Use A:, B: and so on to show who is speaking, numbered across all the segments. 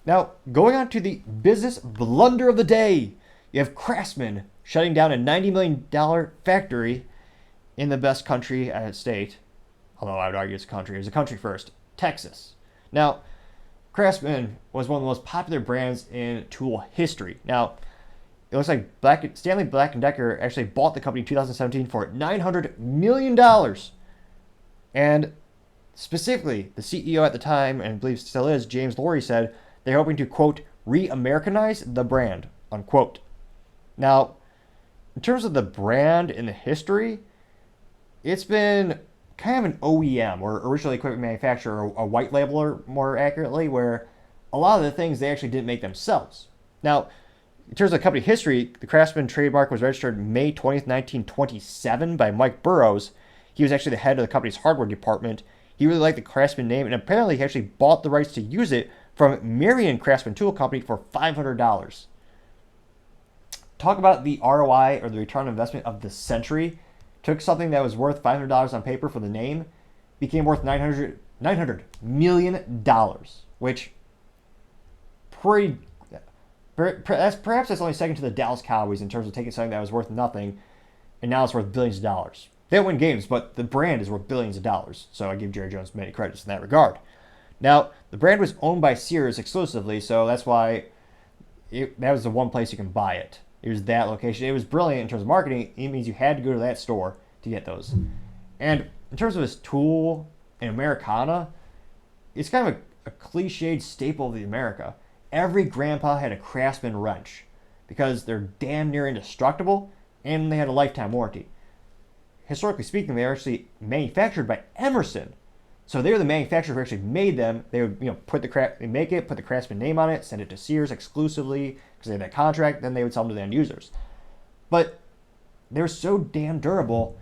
A: Now, going on to the business blunder of the day, you have Craftsman shutting down a $90 million factory in the best country state, although I would argue it's a country. It was a country first, Texas. Now, Craftsman was one of the most popular brands in tool history. Now, it looks like Stanley Black & Decker actually bought the company in 2017 for $900 million. And specifically, the CEO at the time, and I believe still is, James Lorry, said they're hoping to, quote, re-Americanize the brand, unquote. Now, in terms of the brand and the history, it's been kind of an OEM, or original equipment manufacturer, or a white labeler more accurately, where a lot of the things they actually didn't make themselves. Now, in terms of company history, the Craftsman trademark was registered May 20th, 1927 by Mike Burroughs. He was actually the head of the company's hardware department. He really liked the Craftsman name, and apparently he actually bought the rights to use it from Marion Craftsman Tool Company for $500. Talk about the ROI, or the return on investment of the century. Took something that was worth $500 on paper for the name, became worth $900 million, which perhaps that's only second to the Dallas Cowboys in terms of taking something that was worth nothing, and now it's worth billions of dollars. They don't win games, but the brand is worth billions of dollars, so I give Jerry Jones many credits in that regard. Now, the brand was owned by Sears exclusively, so that's why that was the one place you can buy it. It was that location. It was brilliant in terms of marketing. It means you had to go to that store to get those. And in terms of his tool in Americana, it's kind of a cliched staple of the America. Every grandpa had a Craftsman wrench because they're damn near indestructible and they had a lifetime warranty. Historically speaking, they were actually manufactured by Emerson. So they were the manufacturer who actually made them. They would, put the Craftsman name on it, send it to Sears exclusively because they had that contract. Then they would sell them to the end users. But they were so damn durable,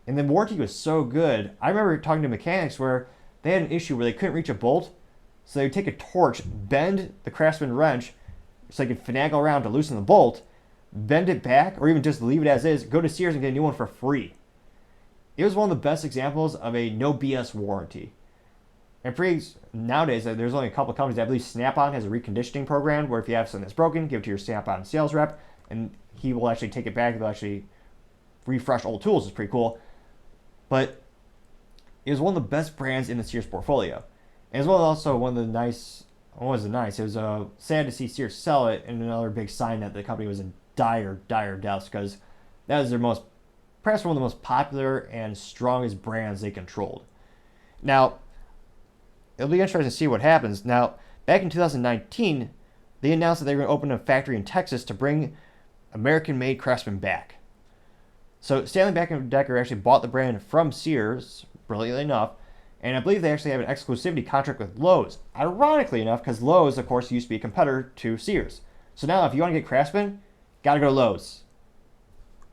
A: and the warranty was so good. I remember talking to mechanics where they had an issue where they couldn't reach a bolt, so they would take a torch, bend the Craftsman wrench so they could finagle around to loosen the bolt, bend it back, or even just leave it as is, go to Sears and get a new one for free. It was one of the best examples of a no BS warranty. And nowadays, there's only a couple of companies. I believe Snap-on has a reconditioning program where if you have something that's broken, give it to your Snap-on sales rep, and he will actually take it back. He'll actually refresh old tools. It's pretty cool. But it was one of the best brands in the Sears portfolio. And as well also one of the nice, it was sad to see Sears sell it, and another big sign that the company was in dire deaths, because that was perhaps one of the most popular and strongest brands they controlled. Now, it'll be interesting to see what happens. Now, back in 2019, they announced that they were going to open a factory in Texas to bring American-made Craftsman back. So Stanley Black & Decker actually bought the brand from Sears, brilliantly enough, and I believe they actually have an exclusivity contract with Lowe's. Ironically enough, because Lowe's, of course, used to be a competitor to Sears. So now if you want to get Craftsman, got to go to Lowe's.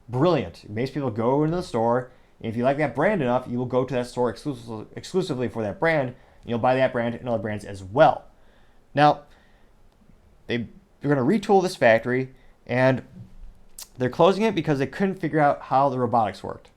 A: Brilliant. It makes people go into the store, and if you like that brand enough, you will go to that store exclusively for that brand, and you'll buy that brand and other brands as well. Now, they're going to retool this factory, and they're closing it because they couldn't figure out how the robotics worked.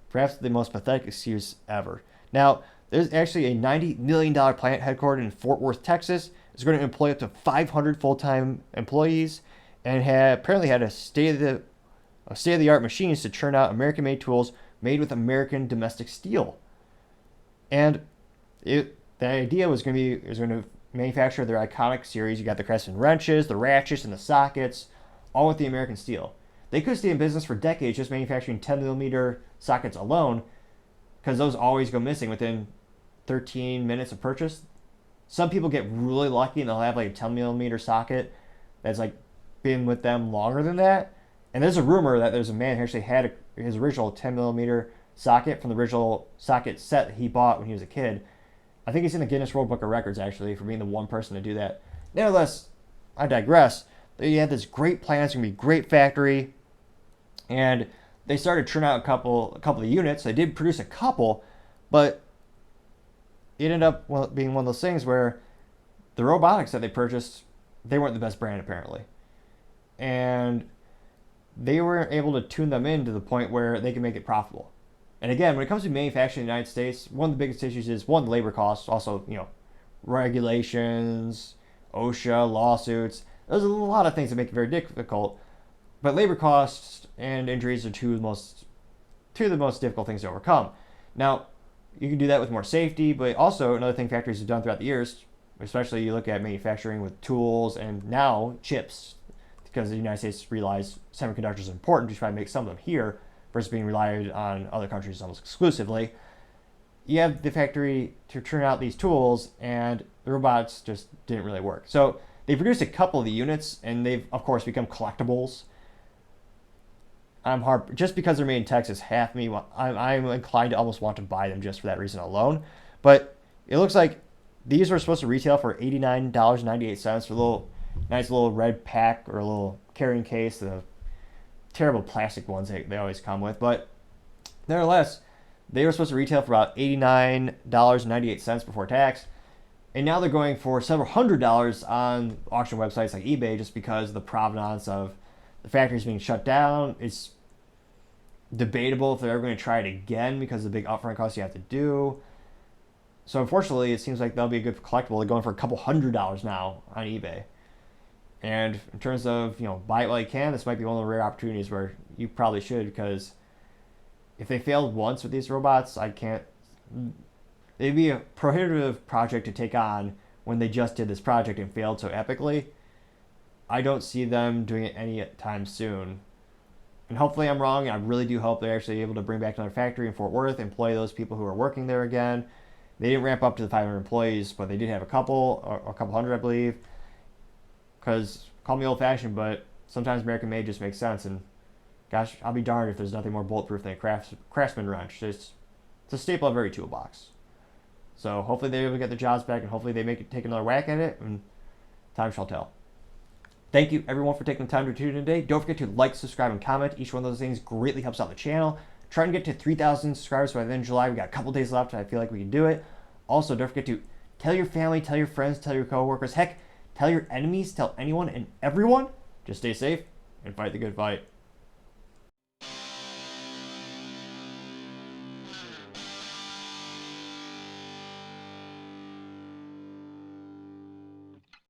A: Perhaps the most pathetic excuse ever. Now, there's actually a $90 million plant headquartered in Fort Worth, Texas. It's going to employ up to 500 full-time employees, and apparently had a state-of-the-art machines to churn out American-made tools made with American domestic steel. And the idea was going to manufacture their iconic series. You got the Craftsman wrenches, the ratchets, and the sockets, all with the American steel. They could stay in business for decades just manufacturing 10mm sockets alone, because those always go missing within 13 minutes of purchase. Some people get really lucky and they'll have like a 10mm socket that's like been with them longer than that. And there's a rumor that there's a man who actually had his original 10mm socket from the original socket set that he bought when he was a kid. I think he's in the Guinness World Book of Records, actually, for being the one person to do that. Nevertheless, I digress. They had this great plan. It's going to be a great factory. And they started churning out a couple of units. They did produce a couple, but it ended up being one of those things where the robotics that they purchased, they weren't the best brand, apparently. And they weren't able to tune them in to the point where they can make it profitable. And again, when it comes to manufacturing in the United States, one of the biggest issues is, one, labor costs, also, regulations, OSHA, lawsuits. There's a lot of things that make it very difficult. But labor costs and injuries are two of the most difficult things to overcome. Now, you can do that with more safety, but also another thing factories have done throughout the years, especially you look at manufacturing with tools and now chips, because the United States realized semiconductors are important to try to make some of them here versus being relied on other countries almost exclusively. You have the factory to turn out these tools, and the robots just didn't really work. So they produced a couple of the units, and they've of course become collectibles. Just because they're made in Texas. Half me, I'm inclined to almost want to buy them just for that reason alone. But it looks like these were supposed to retail for $89.98 for a nice little red pack or a little carrying case. The terrible plastic ones they always come with, but nevertheless, they were supposed to retail for about $89.98 before tax, and now they're going for several $100s on auction websites like eBay just because of the provenance of the factories being shut down. It's debatable if they're ever going to try it again because of the big upfront costs you have to do. So unfortunately, it seems like that'll be a good collectible. They're going for a couple $100s now on eBay. And in terms of, buy it while you can, this might be one of the rare opportunities where you probably should, because if they failed once with these robots, it'd be a prohibitive project to take on when they just did this project and failed so epically. I don't see them doing it any time soon. And hopefully I'm wrong. I really do hope they're actually able to bring back another factory in Fort Worth, employ those people who are working there again. They didn't ramp up to the 500 employees, but they did have a couple hundred, I believe. Because, call me old-fashioned, but sometimes American made just makes sense. And gosh, I'll be darned if there's nothing more bulletproof than a Craftsman wrench. It's a staple of every toolbox. So hopefully they're able to get their jobs back, and hopefully they take another whack at it, and time shall tell. Thank you, everyone, for taking the time to tune in today. Don't forget to like, subscribe, and comment. Each one of those things greatly helps out the channel. Trying to get to 3,000 subscribers by the end of July. We got a couple days left, and I feel like we can do it. Also, don't forget to tell your family, tell your friends, tell your coworkers. Heck, tell your enemies, tell anyone and everyone. Just stay safe and fight the good fight.